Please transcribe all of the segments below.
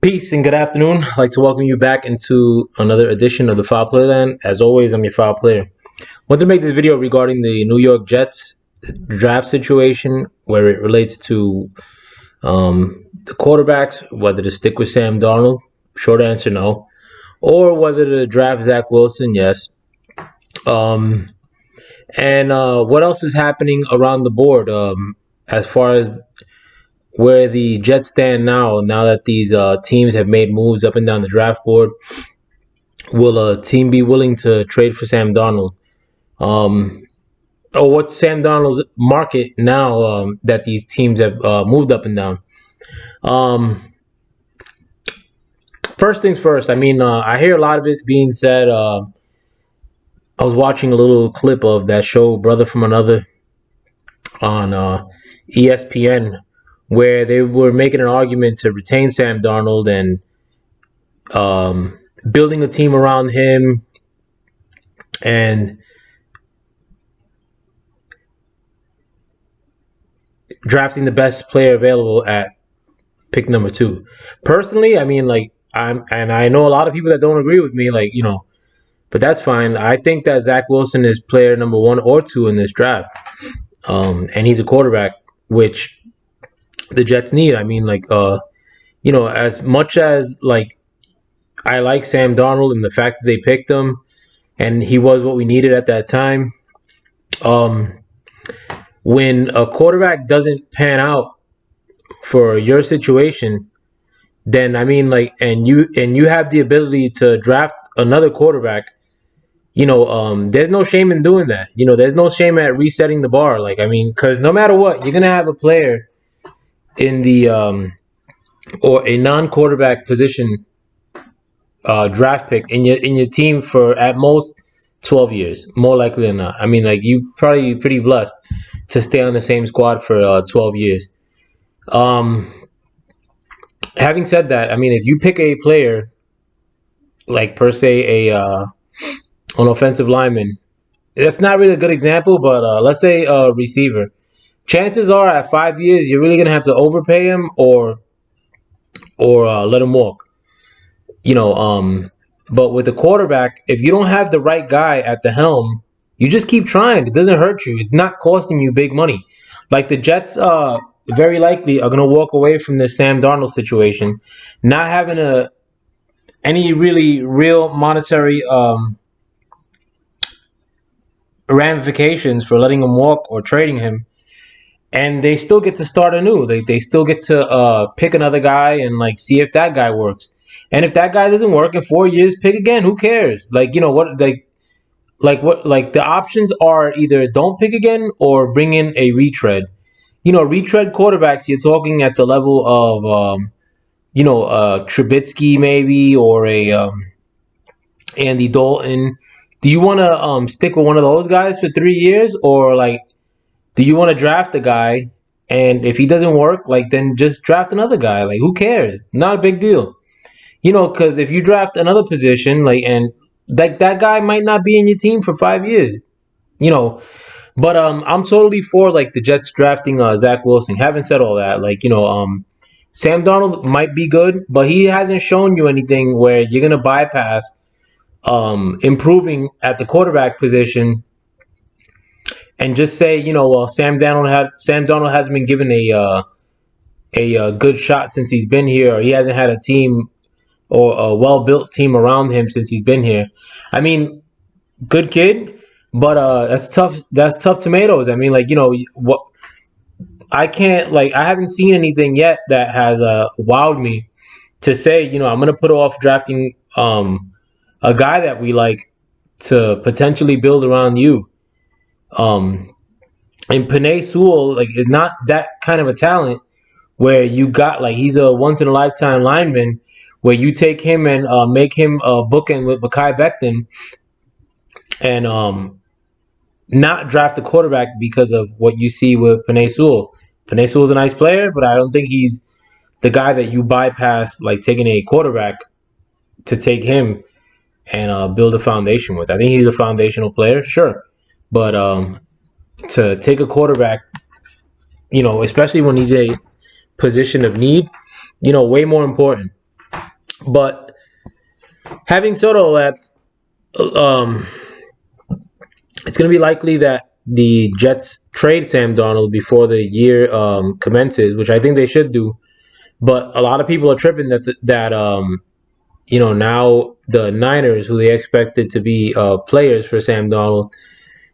Peace and good afternoon. I'd like to welcome you back into another edition of the Foul Player Land. As always, I'm your foul player. I want to make this video regarding the New York Jets draft situation where it relates to the quarterbacks, whether to stick with Sam Darnold, short answer no, or whether to draft Zach Wilson, yes. Um, and what else is happening around the board as far as where the Jets stand now that these teams have made moves up and down the draft board. Will a team be willing to trade for Sam Darnold? Um, or what's Sam Darnold's market now that these teams have moved up and down? Um, First things first. I hear a lot of it being said. I was watching a little clip of that show, Brother from Another, on ESPN, where they were making an argument to retain Sam Darnold and building a team around him and drafting the best player available at pick number 2. Personally, I know a lot of people that don't agree with me, but that's fine. I think that Zach Wilson is player number 1 or 2 in this draft, and he's a quarterback, which the Jets need. As much as I like Sam Darnold and the fact that they picked him, and he was what we needed at that time. When a quarterback doesn't pan out for your situation, then and you have the ability to draft another quarterback. There's no shame in doing that. There's no shame at resetting the bar. Because no matter what, you're gonna have a player in the or a non-quarterback position draft pick in your team for at most 12 years, more likely than not. You probably pretty blessed to stay on the same squad for 12 years. Having said that, if you pick a player like per se an offensive lineman, that's not really a good example, but let's say a receiver. Chances are at 5 years you're really gonna have to overpay him or let him walk. But with a quarterback, if you don't have the right guy at the helm, you just keep trying. It doesn't hurt you. It's not costing you big money. Like the Jets, very likely are gonna walk away from this Sam Darnold situation, not having any really real monetary ramifications for letting him walk or trading him, and they still get to start anew. They still get to pick another guy and see if that guy works. And if that guy doesn't work in 4 years, pick again. Who cares? The options are either don't pick again or bring in a retread. Retread quarterbacks, you're talking at the level of Trubisky maybe, or a Andy Dalton. Do you want to stick with one of those guys for 3 years, or do you want to draft a guy, and if he doesn't work, then just draft another guy? Who cares? Not a big deal. Because if you draft another position, and that guy might not be in your team for 5 years. But I'm totally for the Jets drafting Zach Wilson. Having said all that, Sam Darnold might be good, but he hasn't shown you anything where you're gonna bypass improving at the quarterback position and just say, Sam Darnold hasn't been given a good shot since he's been here, or he hasn't had a team or a well-built team around him since he's been here. Good kid, but that's tough. That's tough tomatoes. What I can't I haven't seen anything yet that has wowed me to say, I'm gonna put off drafting a guy that we like to potentially build around you. And Penei Sewell is not that kind of a talent where you got he's a once in a lifetime lineman where you take him and make him a bookend with Mekhi Becton and not draft a quarterback because of what you see with Penei Sewell. Penei Sewell's a nice player, but I don't think he's the guy that you bypass taking a quarterback to take him and build a foundation with. I think he's a foundational player, sure, but to take a quarterback, especially when he's a position of need, way more important. But having said all that, um, it's going to be likely that the Jets trade Sam Darnold before the year commences, which I think they should do. But a lot of people are tripping that now the Niners, who they expected to be players for Sam Darnold,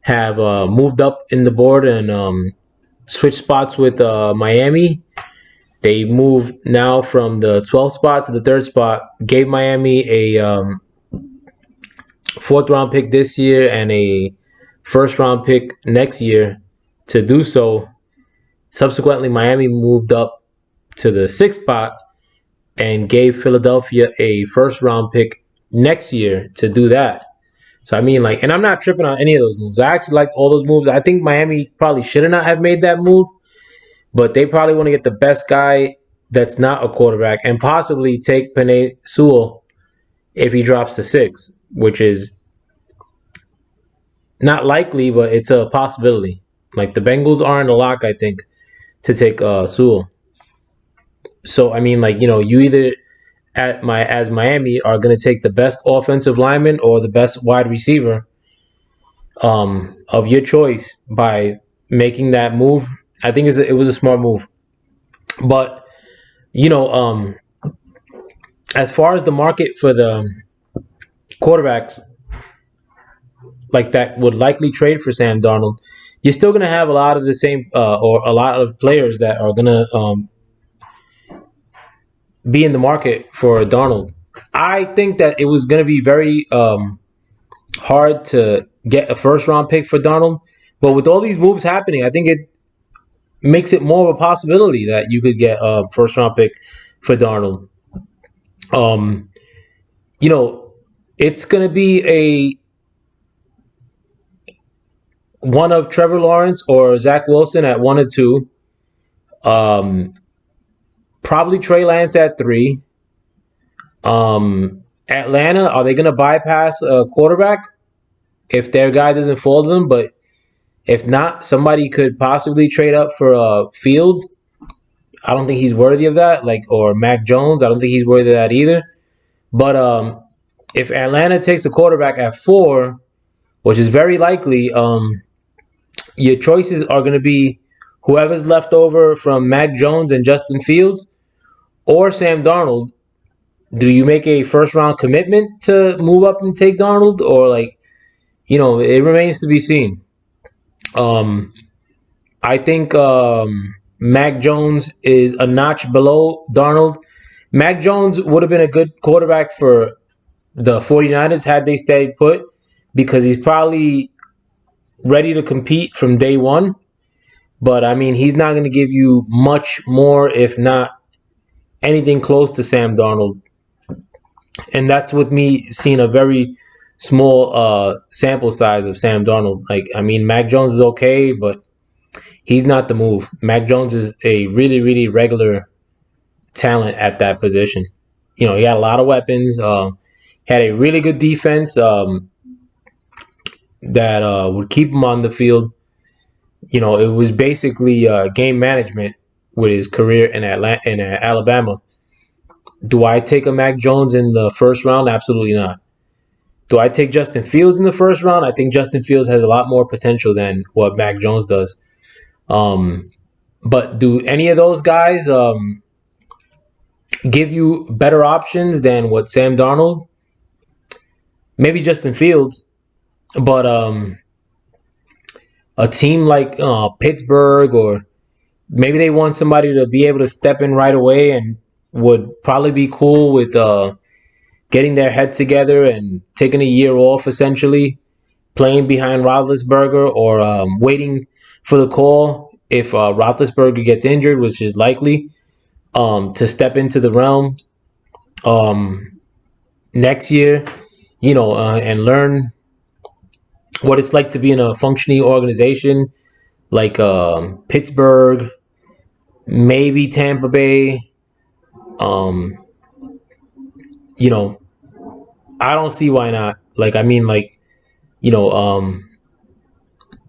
have moved up in the board and switched spots with Miami. They moved now from the 12th spot to the third spot. Gave Miami a fourth round pick this year and a first round pick next year to do so. Subsequently, Miami moved up to the sixth spot and gave Philadelphia a first round pick next year to do that. So I mean, like, and I'm not tripping on any of those moves. I actually liked all those moves. I think Miami probably should not have made that move, but they probably want to get the best guy that's not a quarterback and possibly take Penei Sewell if he drops to six, which is not likely, but it's a possibility. Like the Bengals aren't a lock, I think, to take Sewell. So I mean, like you either as Miami are going to take the best offensive lineman or the best wide receiver of your choice by making that move. I think it was a smart move. But you know, as far as the market for the quarterbacks like that would likely trade for Sam Darnold, you're still going to have a lot of the same or a lot of players that are going to be in the market for Darnold. I think that it was going to be very hard to get a first round pick for Darnold, but with all these moves happening, I think it makes it more of a possibility that you could get a first round pick for Darnold. Um, you know, it's going to be a one of Trevor Lawrence or Zach Wilson at 1 or 2. Um, Probably Trey Lance at 3. Atlanta, are they going to bypass a quarterback if their guy doesn't fall to them? But if not, somebody could possibly trade up for Fields. I don't think he's worthy of that. Or Mac Jones, I don't think he's worthy of that either. But if Atlanta takes a quarterback at 4, which is very likely, your choices are going to be whoever's left over from Mac Jones and Justin Fields or Sam Darnold. Do you make a first round commitment to move up and take Darnold, or it remains to be seen. I think Mac Jones is a notch below Darnold. Mac Jones would have been a good quarterback for the 49ers had they stayed put, because he's probably ready to compete from day one. But I mean, he's not going to give you much more, if not anything close to Sam Darnold. And that's with me seeing a very small sample size of Sam Darnold. I mean, Mac Jones is okay, but he's not the move. Mac Jones is a really, really regular talent at that position. He had a lot of weapons. Had a really good defense that would keep him on the field. It was basically game management with his career in Alabama. Do I take a Mac Jones in the first round? Absolutely not. Do I take Justin Fields in the first round? I think Justin Fields has a lot more potential than what Mac Jones does. But do any of those guys give you better options than what Sam Darnold? Maybe Justin Fields, but a team like Pittsburgh, or maybe they want somebody to be able to step in right away and would probably be cool with getting their head together and taking a year off, essentially playing behind Roethlisberger, or waiting for the call if Roethlisberger gets injured, which is likely, to step into the realm next year, and learn what it's like to be in a functioning organization like Pittsburgh, maybe Tampa Bay. I don't see why not.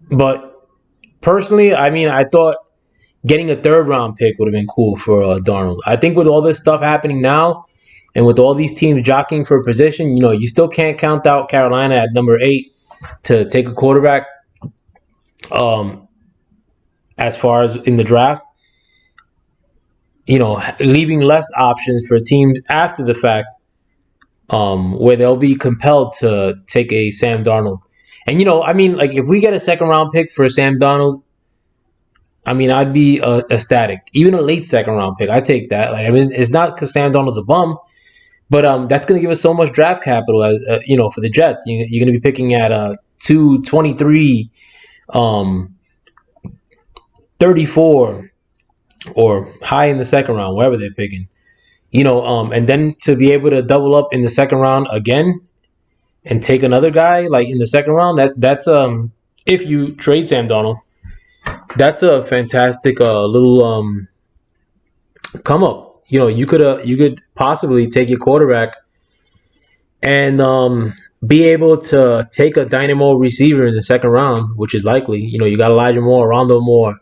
But personally, I mean, I thought getting a third round pick would have been cool for Darnold. I think with all this stuff happening now, And with all these teams jockeying for a position, you still can't count out Carolina at number 8 to take a quarterback. As far as in the draft, leaving less options for teams after the fact, where they'll be compelled to take a Sam Darnold. And like if we get a second round pick for Sam Darnold, I'd be ecstatic. Even a late second round pick, I take that. Like, it's not because Sam Darnold's a bum, but that's going to give us so much draft capital as for the Jets. You're going to be picking at 223, 34, or high in the second round, wherever they're picking. And then to be able to double up in the second round again and take another guy like in the second round, that's if you trade Sam Darnold, that's a fantastic little come up. You could possibly take your quarterback and be able to take a dynamo receiver in the second round, which is likely. You got Elijah Moore, Rondo Moore,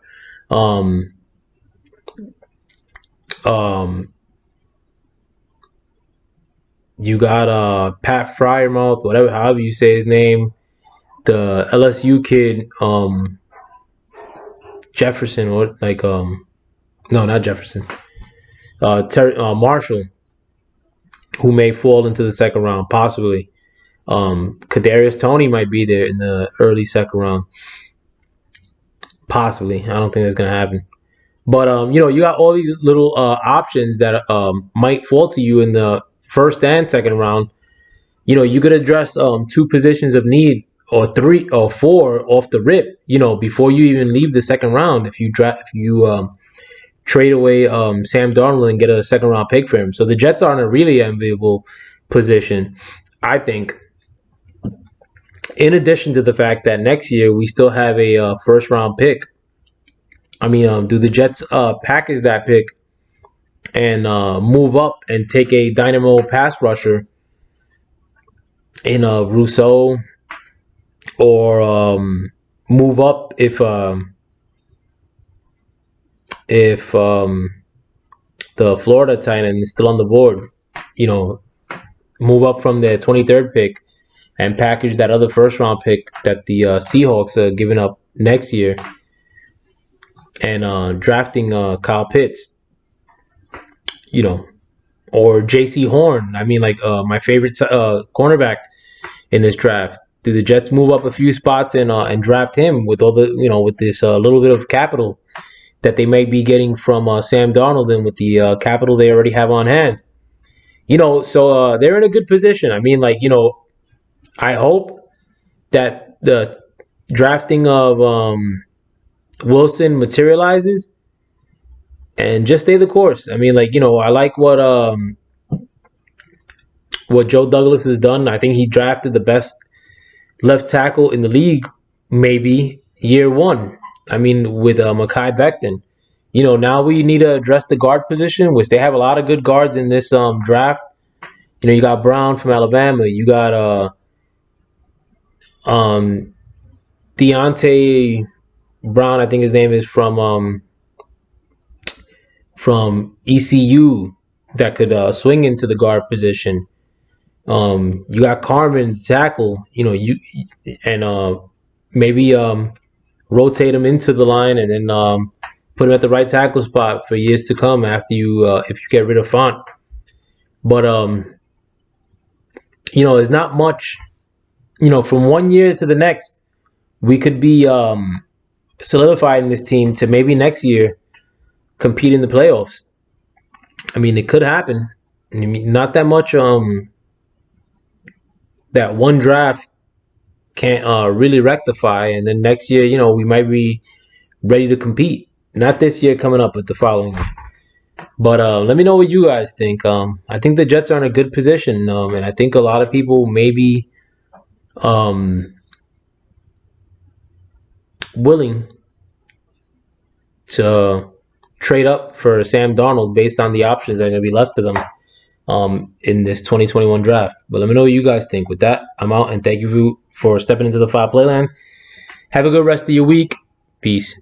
you got Pat Fryermouth, however you say his name, the LSU kid, Jefferson, or like no, not Jefferson, Marshall, who may fall into the second round, possibly. Kadarius Toney might be there in the early second round, possibly. I don't think that's gonna happen. But you got all these little options that might fall to you in the first and second round. You could address 2 positions of need, or 3 or 4 off the rip. Before you even leave the second round, if you trade away Sam Darnold and get a second round pick for him. So the Jets are in a really enviable position, I think. In addition to the fact that next year we still have a first round pick. Do the Jets package that pick and move up and take a dynamo pass rusher in Rousseau, or move up if the Florida tight end is still on the board, move up from the 23rd pick and package that other first round pick that the Seahawks are giving up next year, and drafting Kyle Pitts, or J.C. Horn. My favorite cornerback in this draft. Do the Jets move up a few spots and draft him with all the with this little bit of capital that they may be getting from Sam Darnold, and with the capital they already have on hand? So they're in a good position. I hope that the drafting of Wilson materializes and just stay the course. I like what Joe Douglas has done. I think he drafted the best left tackle in the league, maybe year 1. With Mekhi Becton. Now we need to address the guard position, which they have a lot of good guards in this draft. You got Brown from Alabama. You got Deontay Brown, I think his name is, from ECU, that could swing into the guard position. You got Carmen tackle. Maybe rotate him into the line, and then put him at the right tackle spot for years to come after if you get rid of Font. But there's not much. From one year to the next, we could be solidifying this team to maybe next year compete in the playoffs. It could happen. Not that much. That one draft can't really rectify, and then next year, we might be ready to compete. Not this year coming up, but the following year. But let me know what you guys think. I think the Jets are in a good position, and I think a lot of people may be willing to trade up for Sam Darnold based on the options that are going to be left to them in this 2021 draft. But let me know what you guys think. With that, I'm out, and thank you for stepping into the Five Playland. Have a good rest of your week. Peace.